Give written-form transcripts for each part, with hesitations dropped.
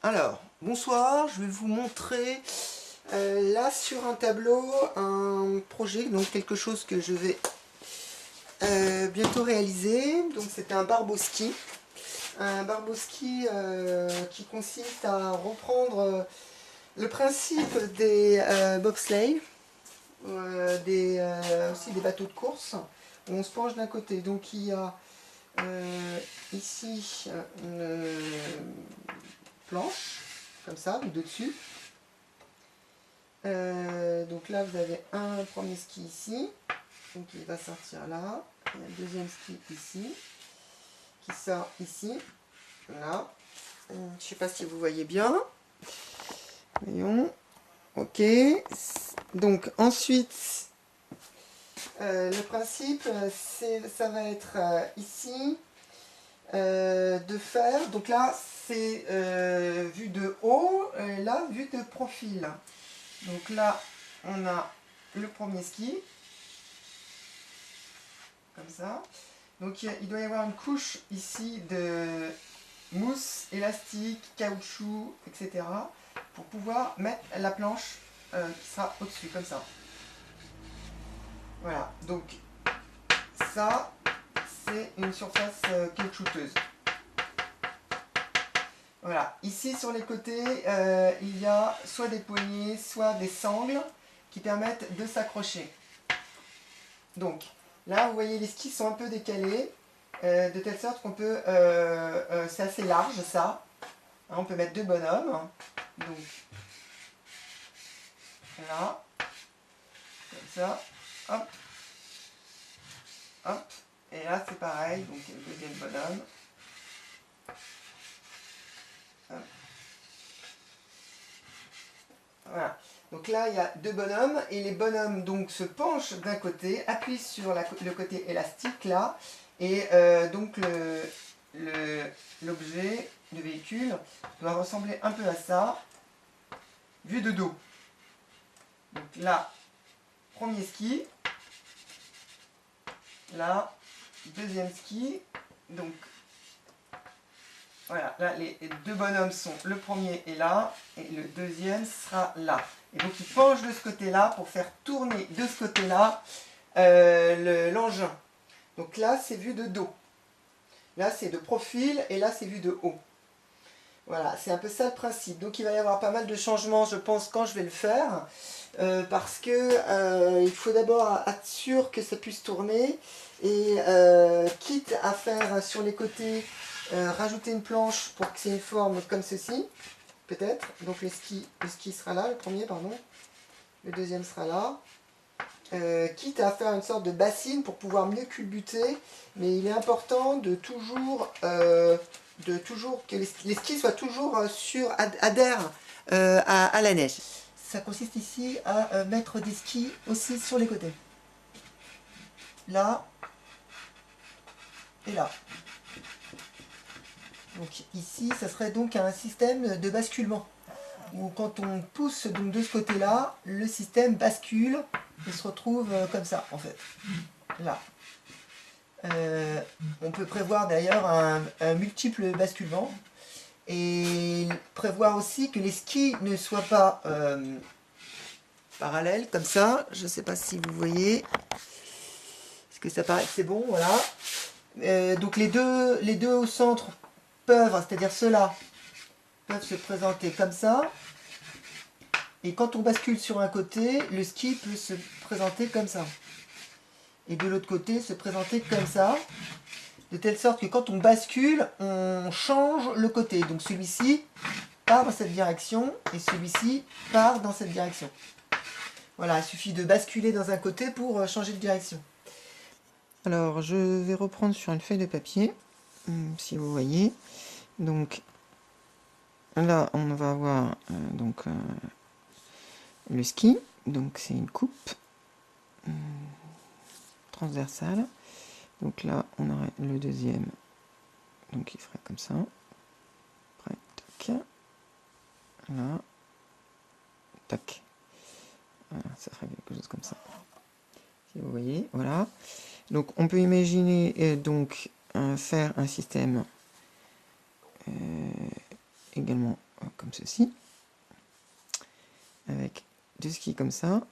Alors, bonsoir, je vais vous montrer là sur un tableau un projet, donc quelque chose que je vais bientôt réaliser. Donc c'est un barbeau-ski. Un barbeau-ski qui consiste à reprendre le principe des bobsleighs, aussi des bateaux de course, où on se penche d'un côté. Donc il y a ici une planche, comme ça, de dessus. Donc là vous avez un premier ski ici, donc il va sortir là, il y a un deuxième ski ici, qui sort ici, là, je ne sais pas si vous voyez bien, voyons, ok, donc ensuite, le principe, ça va être ici, de faire, donc là c'est vue de haut, et là vue de profil. Donc là, on a le premier ski, comme ça. Donc il doit y avoir une couche ici de mousse, élastique, caoutchouc, etc. pour pouvoir mettre la planche qui sera au-dessus, comme ça. Voilà, donc ça, c'est une surface caoutchouteuse. Voilà, ici sur les côtés, il y a soit des poignées, soit des sangles qui permettent de s'accrocher. Donc, là, vous voyez, les skis sont un peu décalés, de telle sorte qu'on peut... c'est assez large, ça. Hein, on peut mettre deux bonhommes. Donc, là, comme ça, hop, hop. Et là, c'est pareil, donc le deuxième bonhomme. Hop. Voilà. Donc là, il y a deux bonhommes, et les bonhommes donc se penchent d'un côté, appuient sur le côté élastique là, et donc l'objet, le véhicule, doit ressembler un peu à ça, vu de dos. Donc là, premier ski, là, deuxième ski, donc voilà, là les deux bonhommes sont, le premier est là, et le deuxième sera là. Et donc ils penchent de ce côté-là pour faire tourner de ce côté-là l'engin. Donc là, c'est vu de dos. Là, c'est de profil, et là, c'est vu de haut. Voilà, c'est un peu ça le principe. Donc il va y avoir pas mal de changements, je pense, quand je vais le faire. Parce que il faut d'abord être sûr que ça puisse tourner. Et quitte à faire sur les côtés, rajouter une planche pour que c'est une forme comme ceci, peut-être. Donc le ski sera là, le premier, pardon. Le deuxième sera là. Quitte à faire une sorte de bassine pour pouvoir mieux culbuter, mais il est important de toujours que les skis soient toujours adhèrent à la neige. Ça consiste ici à mettre des skis aussi sur les côtés. Là et là. Donc ici, ça serait donc un système de basculement, où quand on pousse donc de ce côté-là, le système bascule et se retrouve comme ça en fait. Là. On peut prévoir d'ailleurs un multiple basculement et prévoir aussi que les skis ne soient pas parallèles comme ça. Je ne sais pas si vous voyez. Est-ce que ça paraît que c'est bon? Voilà. Donc les deux au centre peuvent, c'est-à-dire ceux-là, peuvent se présenter comme ça. Et quand on bascule sur un côté, le ski peut se présenter comme ça. Et de l'autre côté, se présenter comme ça. De telle sorte que quand on bascule, on change le côté. Donc celui-ci part dans cette direction et celui-ci part dans cette direction. Voilà, il suffit de basculer dans un côté pour changer de direction. Alors, je vais reprendre sur une feuille de papier, si vous voyez. Donc, là, on va avoir le ski. Donc, c'est une coupe transversale. Donc là, on aurait le deuxième. Donc il ferait comme ça. Après, tac. Là. Tac. Voilà, ça ferait quelque chose comme ça. Si vous voyez, voilà. Donc on peut imaginer faire un système également comme ceci, avec deux skis comme ça,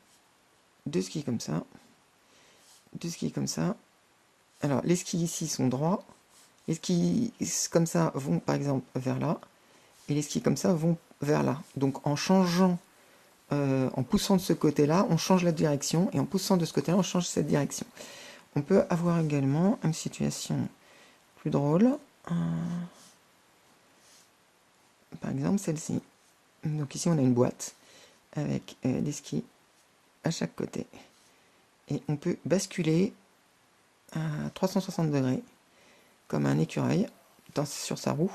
deux skis comme ça, deux skis comme ça. Alors, les skis ici sont droits, les skis comme ça vont par exemple vers là, et les skis comme ça vont vers là. Donc en changeant, en poussant de ce côté-là, on change la direction, et en poussant de ce côté-là, on change cette direction. On peut avoir également une situation plus drôle, par exemple celle-ci. Donc ici on a une boîte avec des skis à chaque côté. Et on peut basculer à 360 degrés, comme un écureuil, sur sa roue.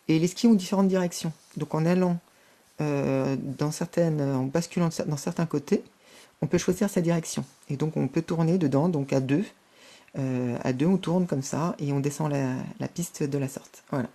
Et les skis ont différentes directions. Donc en allant en basculant dans certains côtés, on peut choisir sa direction. Et donc on peut tourner dedans, donc à deux. À deux, on tourne comme ça et on descend la piste de la sorte. Voilà.